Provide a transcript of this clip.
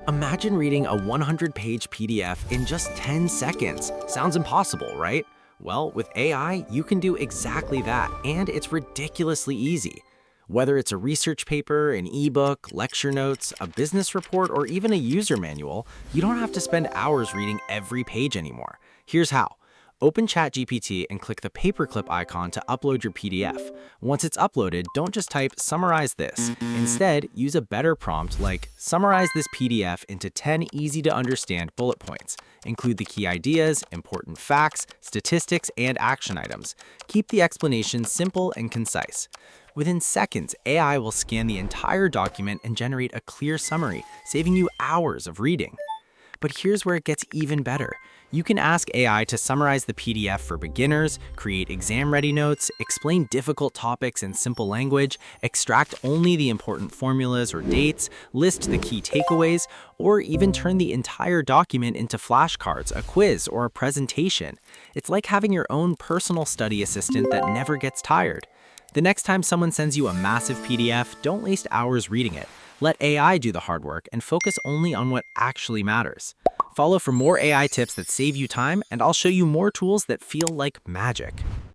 Imagine reading a 100-page PDF in just 10 seconds. Sounds impossible, right? Well, with AI, you can do exactly that, and it's ridiculously easy. Whether it's a research paper, an ebook, lecture notes, a business report, or even a user manual, you don't have to spend hours reading every page anymore. Here's how. Open ChatGPT and click the paperclip icon to upload your PDF. Once it's uploaded, don't just type "summarize this." Instead, use a better prompt like "summarize this PDF into 10 easy-to-understand bullet points." Include the key ideas, important facts, statistics, and action items. Keep the explanation simple and concise. Within seconds, AI will scan the entire document and generate a clear summary, saving you hours of reading. But here's where it gets even better. You can ask AI to summarize the PDF for beginners, create exam-ready notes, explain difficult topics in simple language, extract only the important formulas or dates, list the key takeaways, or even turn the entire document into flashcards, a quiz, or a presentation. It's like having your own personal study assistant that never gets tired. The next time someone sends you a massive PDF, don't waste hours reading it. Let AI do the hard work and focus only on what actually matters. Follow for more AI tips that save you time, and I'll show you more tools that feel like magic.